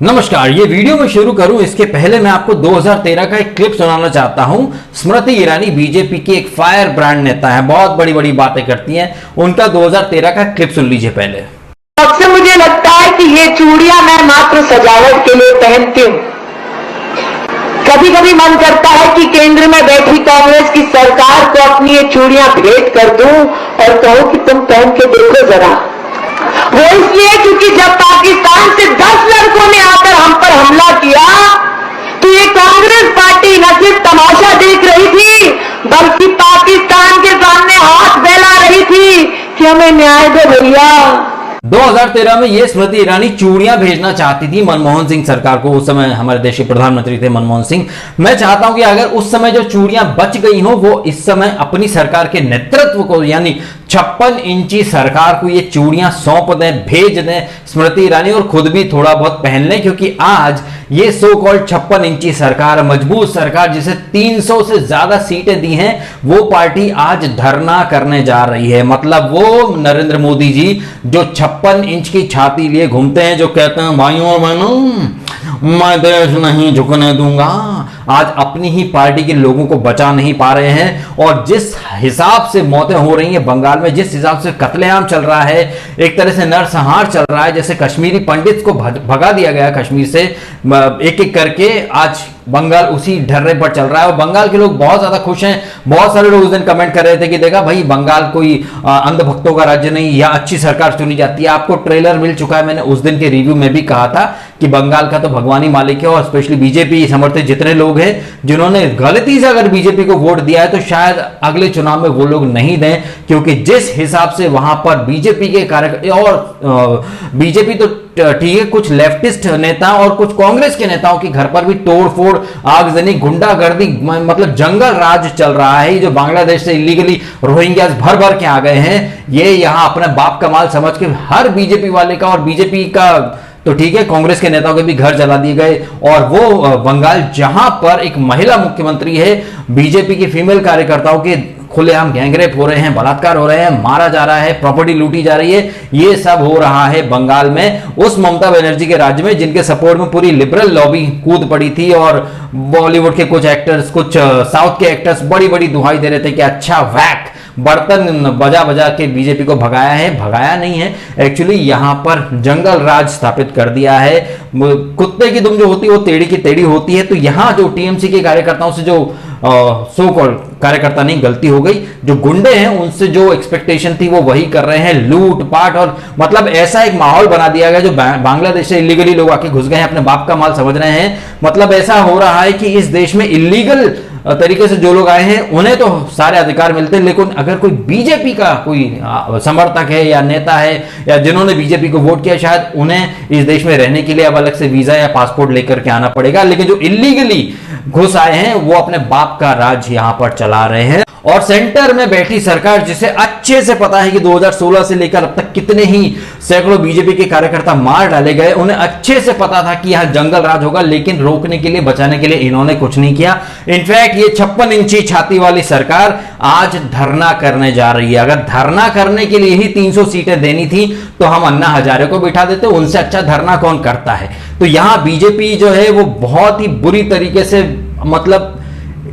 नमस्कार। ये वीडियो मैं शुरू करूं इसके पहले मैं आपको 2013 का एक क्लिप सुनाना चाहता हूं। स्मृति ईरानी बीजेपी की एक फायर ब्रांड नेता है, बहुत बड़ी बड़ी बातें करती हैं। उनका 2013 का क्लिप सुन लीजिए पहले। सबसे मुझे लगता है कि ये चूड़ियां मैं मात्र सजावट के लिए पहनती हूं। कभी कभी मन करता है कि केंद्र में बैठी कांग्रेस की सरकार को अपनी ये चूड़ियां भेंट कर दूं और कहूं कि तुम पहन के देखो जरा। वो इसलिए क्योंकि जब पाकिस्तान से 10 लड़कों ने आकर हम पर हमला किया तो ये कांग्रेस पार्टी न सिर्फ तमाशा देख रही थी बल्कि पाकिस्तान के सामने हाथ फैला रही थी कि हमें न्याय दो भैया। 2013 में ये स्मृति ईरानी चूड़ियां भेजना चाहती थी मनमोहन सिंह सरकार को। उस समय हमारे देश के प्रधानमंत्री थे मनमोहन सिंह। मैं चाहता हूं कि अगर उस समय जो चूड़ियां बच गई हो वो इस समय अपनी सरकार के नेतृत्व को यानी 56 इंची सरकार को ये चूड़ियां सौंप दें, भेज दें स्मृति ईरानी, और खुद भी थोड़ा बहुत पहन लें, क्योंकि आज ये सो कॉल्ड 56 इंची सरकार, मजबूत सरकार जिसे 300 से ज्यादा सीटें दी हैं, वो पार्टी आज धरना करने जा रही है। मतलब वो नरेंद्र मोदी जी जो 56 इंच की छाती लिए घूमते हैं, जो कहते हैं भाइयों और बहनों मैं देश नहीं झुकने दूंगा, आज अपनी ही पार्टी के लोगों को बचा नहीं पा रहे हैं। और जिस हिसाब से मौतें हो रही हैं बंगाल में, जिस हिसाब से कत्लेआम चल रहा है, एक तरह से नरसंहार चल रहा है, जैसे कश्मीरी पंडित को भगा दिया गया कश्मीर से एक एक करके, आज बंगाल उसी ढर्रे पर चल रहा है। और बंगाल के लोग बहुत ज्यादा खुश हैं। बहुत सारे लोग उस दिन कमेंट कर रहे थे कि देखा भाई बंगाल कोई अंधभक्तों का राज्य नहीं, या अच्छी सरकार चुनी जाती है। आपको ट्रेलर मिल चुका है। मैंने उस दिन के रिव्यू में भी कहा था कि बंगाल का तो भगवान ही मालिक है, और स्पेशली बीजेपी समर्थित जितने लोग हैं जिन्होंने गलती से अगर बीजेपी को वोट दिया है तो शायद अगले चुनाव में वो लोग नहीं दें, क्योंकि जिस हिसाब से वहां पर बीजेपी के कार्यकर्ता, और बीजेपी तो ठीक है, कुछ लेफ्टिस्ट नेता और कुछ कांग्रेस के नेताओं के घर पर भी तोड़फोड़, आगजनी, गुंडागर्दी, मतलब जंगल राज चल रहा है। जो बांग्लादेश से इलीगली रोहिंग्यास भर भर के आ गए हैं, ये यहां अपने बाप का माल समझ के हर बीजेपी वाले का, और बीजेपी का तो ठीक है, कांग्रेस के नेताओं के भी घर जला दिए गए। और वो बंगाल जहां पर एक महिला मुख्यमंत्री है, बीजेपी के फीमेल कार्यकर्ताओं के खुलेआम गैंगरेप हो रहे हैं, बलात्कार हो रहे हैं, मारा जा रहा है, प्रॉपर्टी लूटी जा रही है, ये सब हो रहा है बंगाल में, उस ममता बनर्जी के राज्य में जिनके सपोर्ट में पूरी लिबरल लॉबी कूद पड़ी थी। और बॉलीवुड के कुछ एक्टर्स, कुछ साउथ के एक्टर्स बड़ी बड़ी दुहाई दे रहे थे कि अच्छा वैक बर्तन बजा बजा के बीजेपी को भगाया है। भगाया नहीं है, एक्चुअली यहां पर जंगल राज स्थापित कर दिया है। कुत्ते की दुम जो होती है वो टेढ़ी की टेढ़ी होती है। तो यहां जो टीएमसी के कार्यकर्ताओं से जो सो कॉल्ड कार्यकर्ता नहीं, गलती हो गई, जो गुंडे हैं उनसे जो एक्सपेक्टेशन थी वो वही कर रहे हैं, लूट पाट, और मतलब ऐसा एक माहौल बना दिया गया। जो बांग्लादेश से इलीगली लोग आके घुस गए हैं, अपने बाप का माल समझ रहे हैं। मतलब ऐसा हो रहा है कि इस देश में इलीगल तरीके से जो लोग आए हैं उन्हें तो सारे अधिकार मिलते हैं, लेकिन अगर कोई बीजेपी का कोई समर्थक है या नेता है या जिन्होंने बीजेपी को वोट किया, शायद उन्हें इस देश में रहने के लिए अब अलग से वीजा या पासपोर्ट लेकर के आना पड़ेगा। लेकिन जो इलीगली घुस आए हैं वो अपने बाप का राज यहां पर चला रहे हैं। और सेंटर में बैठी सरकार, जिसे अच्छे से पता है कि 2016 से लेकर अब तक कितने ही सैकड़ों बीजेपी के कार्यकर्ता मार डाले गए, उन्हें अच्छे से पता था कि यहां जंगल राज होगा, लेकिन रोकने के लिए, बचाने के लिए इन्होंने कुछ नहीं किया। इनफैक्ट ये 56 इंची छाती वाली सरकार आज धरना करने जा रही है। अगर धरना करने के लिए ही 300 सीटें देनी थी तो हम अन्ना हजारे को बिठा देते, उनसे अच्छा धरना कौन करता है। तो यहां बीजेपी जो है वो बहुत ही बुरी तरीके से, मतलब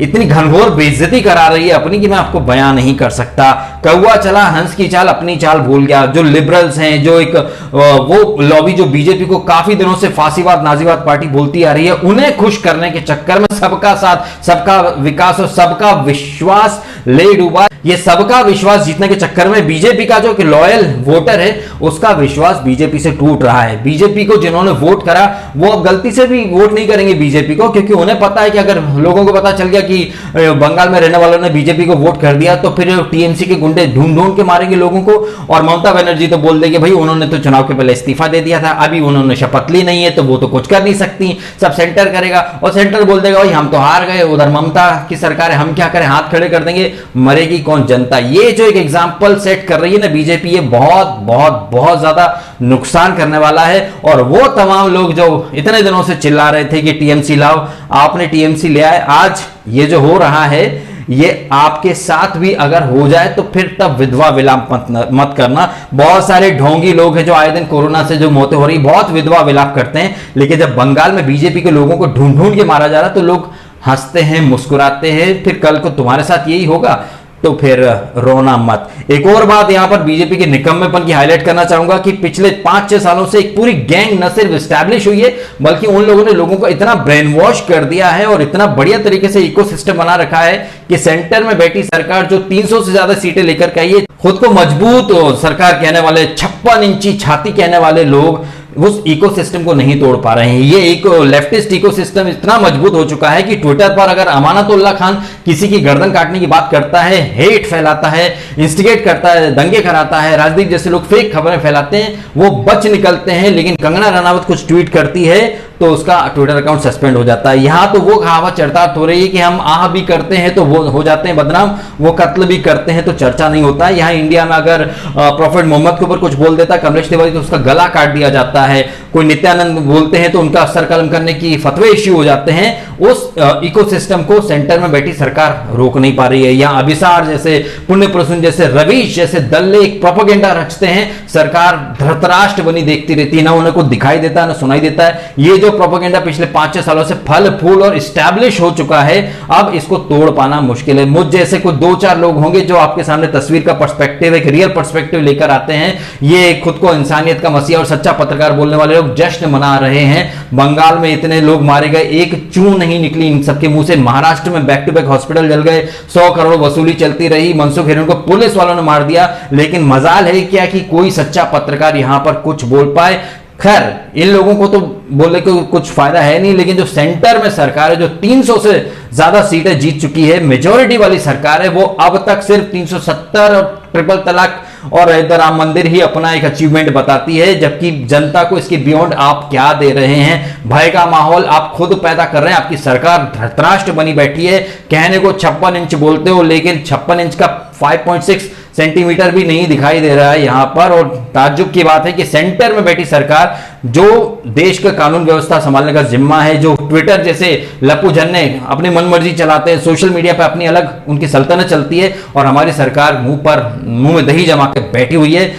इतनी घनघोर बेइज्जती करा रही है अपनी कि मैं आपको बयां नहीं कर सकता। कौवा चला हंस की चाल, अपनी चाल भूल गया। जो लिबरल्स हैं, जो एक वो लॉबी जो बीजेपी को काफी दिनों से फांसीवाद, नाजीवाद पार्टी बोलती आ रही है, उन्हें खुश करने के चक्कर में सबका साथ, सबका विकास और सबका विश्वास ले डूबा। ये सबका विश्वास जीतने के चक्कर में बीजेपी का जो लॉयल वोटर है उसका विश्वास बीजेपी से टूट रहा है। बीजेपी को जिन्होंने वोट करा वो अब गलती से भी वोट नहीं करेंगे बीजेपी को, क्योंकि उन्हें पता है कि अगर लोगों को पता चल गया कि बंगाल में रहने वालों ने बीजेपी को वोट कर दिया तो फिर टीएमसी के गुंडे ढूंढ ढूंढ के मारेंगे लोगों को। और ममता बनर्जी तो बोल देंगे भाई उन्होंने तो चुनाव के पहले इस्तीफा दे दिया था, अभी उन्होंने शपथ ली नहीं है तो वो तो कुछ कर नहीं सकती, सब सेंटर करेगा। और सेंटर बोल देगा भाई हम तो हार गए, उधर ममता की सरकार है, हम क्या करें, हाथ खड़े कर देंगे, मरेगी कौन, जनता। ये जो एक एग्जाम्पल सेट कर रही है ना बीजेपी, ये बहुत बहुत बहुत ज्यादा नुकसान करने वाला है। और वो तमाम लोग जो इतने दिनों से चिल्ला रहे थे कि टीएमसी लाओ, आपने टीएमसी ले आए, आज ये जो हो रहा है ये आपके साथ भी अगर हो जाए तो फिर तब विधवा विलाप मत करना। बहुत सारे ढोंगी लोग हैं जो आए दिन कोरोना से जो मौतें हो रही, बहुत विधवा विलाप करते हैं, लेकिन जब बंगाल में बीजेपी के लोगों को ढूंढ ढूंढ के मारा जा रहा तो लोग हंसते हैं, मुस्कुराते हैं। फिर कल को तुम्हारे साथ यही होगा तो फिर रोना मत। एक और बात यहां पर बीजेपी के निकम्मेपन की हाईलाइट करना चाहूंगा कि पिछले 5-6 सालों से एक पूरी गैंग न सिर्फ एस्टैब्लिश हुई है, बल्कि उन लोगों ने लोगों को इतना ब्रेन वॉश कर दिया है और इतना बढ़िया तरीके से इकोसिस्टम बना रखा है कि सेंटर में बैठी सरकार जो 300 से ज्यादा सीटें लेकर के आई है, खुद को मजबूत सरकार कहने वाले, 56 इंची छाती कहने वाले लोग उस इकोसिस्टम को नहीं तोड़ पा रहे हैं। ये एक लेफ्टिस्ट इकोसिस्टम इतना मजबूत हो चुका है कि ट्विटर पर अगर अमानतुल्लाह खान किसी की गर्दन काटने की बात करता है, हेट फैलाता है, इंस्टिगेट करता है, दंगे कराता है, राजदीप जैसे लोग फेक खबरें फैलाते हैं, वो बच निकलते हैं। लेकिन कंगना रनावत कुछ ट्वीट करती है तो उसका ट्विटर अकाउंट सस्पेंड हो जाता है। यहां तो वो कहावत चर्चा हो रही है कि हम आह भी करते हैं तो वो हो जाते हैं बदनाम, वो कत्ल भी करते हैं तो चर्चा नहीं होता है। यहां इंडिया में अगर प्रॉफेट मोहम्मद के ऊपर कुछ बोल देता है कमलेश तिवारी तो उसका गला काट दिया जाता है। कोई नित्यानंद बोलते हैं तो उनका सर कलम करने की फतवे इश्यू हो जाते हैं। उस इकोसिस्टम को सेंटर में बैठी सरकार रोक नहीं पा रही है। यहां अभिसार जैसे, पुण्य प्रसून जैसे, रवीश जैसे दल्ले एक प्रोपेगेंडा रचते हैं, सरकार धृतराष्ट्र बनी देखती रहती है, ना उन्हें कुछ दिखाई देता है ना सुनाई देता है। ये जो प्रोपेगेंडा पिछले 5-6 सालों से फल फूल और इस्टेब्लिश हो चुका है, अब इसको तोड़ पाना मुश्किल है। मुझ जैसे कुछ 2-4 लोग होंगे जो आपके सामने तस्वीर का पर्सपेक्टिव, एक रियल पर्सपेक्टिव लेकर आते हैं। ये खुद को इंसानियत का मसीहा और सच्चा पत्रकार बोलने वाले लोग जश्न मना रहे हैं। बंगाल में इतने लोग मारे गए, एक चूं नहीं निकली इन सबके मुंह से। महाराष्ट्र में बैक टू बैक हॉस्पिटल जल गए, 100 करोड़ वसूली चलती रही, मनसुख हिरेन को पुलिस वालों ने मार दिया। लेकिन मजाल है क्या कि कोई सच्चा पत्रकार यहां पर कुछ बोल पाए। खैर, इन लोगों को तो बोले को कुछ फायदा है नहीं, लेकिन जो सेंटर में सरकार है, जो 300 से ज्यादा सीटें जीत चुकी है, मेजॉरिटी वाली सरकार है, वो अब तक सिर्फ 370 और ट्रिपल तलाक और अयोध्या राम मंदिर ही अपना एक अचीवमेंट बताती है, जबकि जनता को इसके बियॉन्ड आप क्या दे रहे हैं? भय का माहौल आप खुद पैदा कर रहे हैं। आपकी सरकार धृतराष्ट्र बनी बैठी है। कहने को 56 इंच बोलते हो, लेकिन 56 इंच का 5.6 सेंटीमीटर भी नहीं दिखाई दे रहा है यहां पर। और ताज्जुब की बात है कि सेंटर में बैठी सरकार जो देश का कानून व्यवस्था संभालने का जिम्मा है, जो ट्विटर जैसे लप्पू झन्ने अपनी मनमर्जी चलाते हैं, सोशल मीडिया पे अपनी अलग उनकी सल्तनत चलती है, और हमारी सरकार मुंह में दही जमा के बैठी हुई है।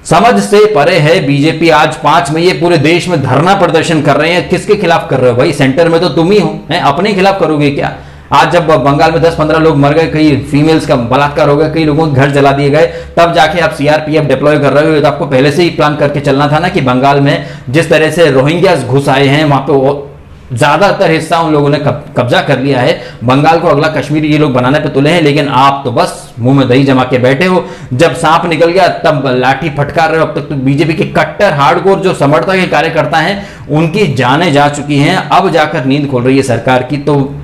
समझ से परे है बीजेपी। आज 5 मई पूरे देश में धरना प्रदर्शन कर रहे हैं। किसके खिलाफ कर रहे हो भाई? सेंटर में तो तुम ही हो, अपने खिलाफ करोगे क्या? आज जब बंगाल में 10-15 लोग मर गए, कई फीमेल्स का बलात्कार हो गया, कई लोगों के घर जला दिए गए, तब जाके आप सीआरपीएफ डिप्लॉय कर रहे हो। तो आपको पहले से ही प्लान करके चलना था ना कि बंगाल में जिस तरह से रोहिंग्यास घुस आए हैं, वहां पे ज्यादातर हिस्सा उन लोगों ने कब्जा कर लिया है। बंगाल को अगला कश्मीर ये लोग बनाने पे तुले हैं, लेकिन आप तो बस मुंह में दही जमा के बैठे हो। जब सांप निकल गया तब लाठी फटकार रहे हो। अब तक तो बीजेपी के कट्टर हार्डकोर जो समर्थक के कार्यकर्ता हैं, उनकी जानें जा चुकी हैं। अब जाकर नींद खोल रही है सरकार की, तो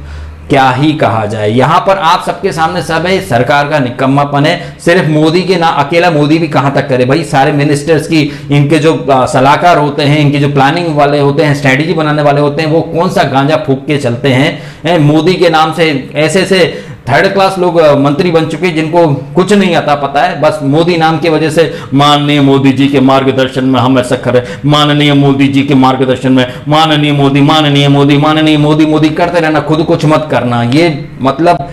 क्या ही कहा जाए। यहां पर आप सबके सामने सब है, सरकार का निकम्मापन है। सिर्फ मोदी के ना, अकेला मोदी भी कहां तक करे भाई? सारे मिनिस्टर्स की, इनके जो सलाहकार होते हैं, इनके जो प्लानिंग वाले होते हैं, स्ट्रेटेजी बनाने वाले होते हैं, वो कौन सा गांजा फूंक के चलते हैं? मोदी के नाम से ऐसे ऐसे थर्ड क्लास लोग मंत्री बन चुके हैं जिनको कुछ नहीं आता पता है। बस मोदी नाम की वजह से माननीय मोदी जी के मार्गदर्शन में हम ऐसा करें, माननीय मोदी जी के मार्गदर्शन में, माननीय मोदी, माननीय मोदी, माननीय मोदी, मोदी करते रहना, खुद कुछ मत करना। ये मतलब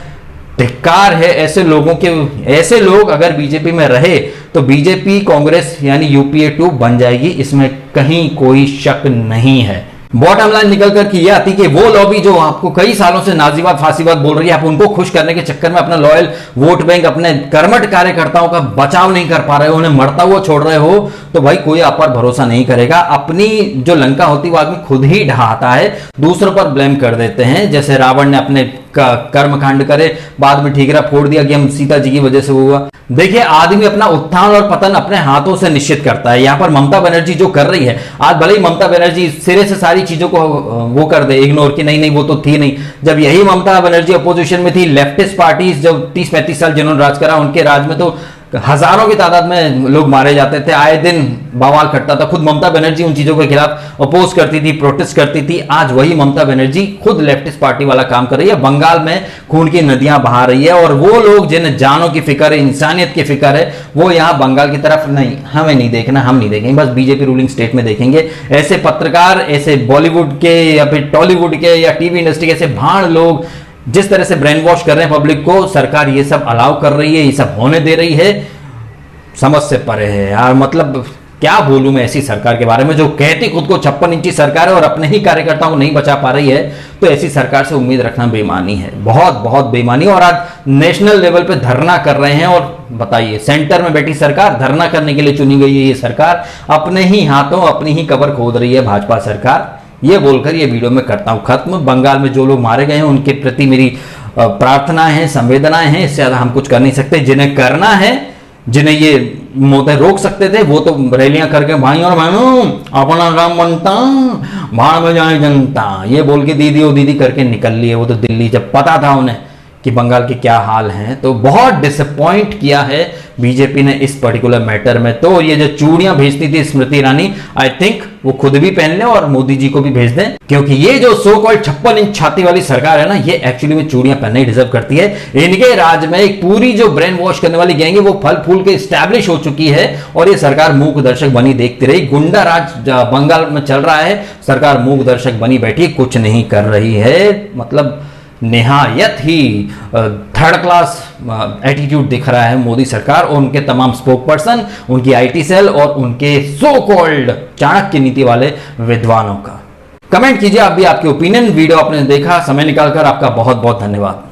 धिक्कार है ऐसे लोगों के। ऐसे लोग अगर बीजेपी में रहे तो बीजेपी कांग्रेस यानी यूपीए 2 बन जाएगी, इसमें कहीं कोई शक नहीं है। बॉटम लाइन निकल कर की यह आती कि वो लॉबी जो आपको कई सालों से नाजीवाद फांसीवाद बोल रही है, आप उनको खुश करने के चक्कर में अपना लॉयल वोट बैंक, अपने कर्मठ कार्यकर्ताओं का बचाव नहीं कर पा रहे हो, उन्हें मरता हुआ छोड़ रहे हो, तो भाई कोई आप पर भरोसा नहीं करेगा। अपनी जो लंका होती है वो आदमी खुद ही ढहाता है, दूसरों पर ब्लेम कर देते हैं। जैसे रावण ने अपने कर्मकांड करे, बाद में ठीकरा फोड़ दिया कि हम सीता जी की वजह से हुआ। देखिए, आदमी अपना उत्थान और पतन अपने हाथों से निश्चित करता है। यहां पर ममता बनर्जी जो कर रही है, आज भले ही ममता बनर्जी सिरे से सारी चीजों को वो कर दे, इग्नोर की नहीं वो तो थी नहीं। जब यही ममता बनर्जी अपोजिशन में थी, लेफ्टिस्ट पार्टीज जब 30-35 साल जिन्होंने राज करा, उनके राज में तो हजारों की तादाद में लोग मारे जाते थे, आए दिन बवाल करता था। खुद ममता बनर्जी उन चीजों के खिलाफ अपोज करती थी, प्रोटेस्ट करती थी। आज वही ममता बनर्जी खुद लेफ्टिस्ट पार्टी वाला काम कर रही है, बंगाल में खून की नदियां बहा रही है। और वो लोग जिन्हें जानों की फिक्र है, इंसानियत की फिक्र है, वो यहां बंगाल की तरफ नहीं, हमें नहीं देखना, हम नहीं देखेंगे, बस बीजेपी रूलिंग स्टेट में देखेंगे। ऐसे पत्रकार, ऐसे बॉलीवुड के या फिर टॉलीवुड के या टीवी इंडस्ट्री के ऐसे भाड़ लोग जिस तरह से ब्रेन वॉश कर रहे हैं पब्लिक को, सरकार ये सब अलाउ कर रही है, ये सब होने दे रही है, समझ से परे है यार। मतलब क्या बोलूं मैं ऐसी सरकार के बारे में, जो कहती खुद को 56 इंची सरकार है और अपने ही कार्यकर्ताओं को नहीं बचा पा रही है। तो ऐसी सरकार से उम्मीद रखना बेईमानी है, बहुत बहुत बेईमानी। और आज नेशनल लेवल पे धरना कर रहे हैं। और बताइए, सेंटर में बैठी सरकार, धरना करने के लिए चुनी गई है ये सरकार, अपने ही हाथों अपनी ही कब्र खोद रही है भाजपा सरकार। ये बोलकर ये वीडियो में करता हूं खत्म। बंगाल में जो लोग मारे गए हैं उनके प्रति मेरी प्रार्थनाएं हैं, संवेदनाएं हैं, इससे ज्यादा हम कुछ कर नहीं सकते। जिन्हें करना है, जिन्हें ये मोदी रोक सकते थे, वो तो रैलियां करके भाई और बहनों अपना काम बनता, भाड़ में जाए जनता, ये बोल के दीदी ओ दीदी करके निकल लिए। वो तो दिल्ली, जब पता था उन्हें कि बंगाल के क्या हाल हैं, तो बहुत डिसअपॉइंट किया है बीजेपी ने इस पर्टिकुलर मैटर में। तो ये जो चूड़ियां भेजती थी स्मृति ईरानी, आई थिंक वो खुद भी पहन लें और मोदी जी को भी भेज दें, क्योंकि ये जो सो कॉल्ड 56 इंच छाती वाली सरकार है ना, ये एक्चुअली में चूड़ियां पहनना ही डिजर्व करती है। इनके राज में एक पूरी जो ब्रेन वॉश करने वाली गैंग है वो फल फूल के स्टैब्लिश हो चुकी है और ये सरकार मूक दर्शक बनी देखती रही। गुंडा राज बंगाल में चल रहा है, सरकार मूक दर्शक बनी बैठी, कुछ नहीं कर रही है। मतलब निहायत ही थर्ड क्लास एटीट्यूड दिख रहा है मोदी सरकार और उनके तमाम स्पोक पर्सन, उनकी आईटी सेल और उनके सो कॉल्ड चाणक्य नीति वाले विद्वानों का। कमेंट कीजिए आप भी, आपके ओपिनियन। वीडियो आपने देखा, समय निकालकर आपका बहुत बहुत धन्यवाद।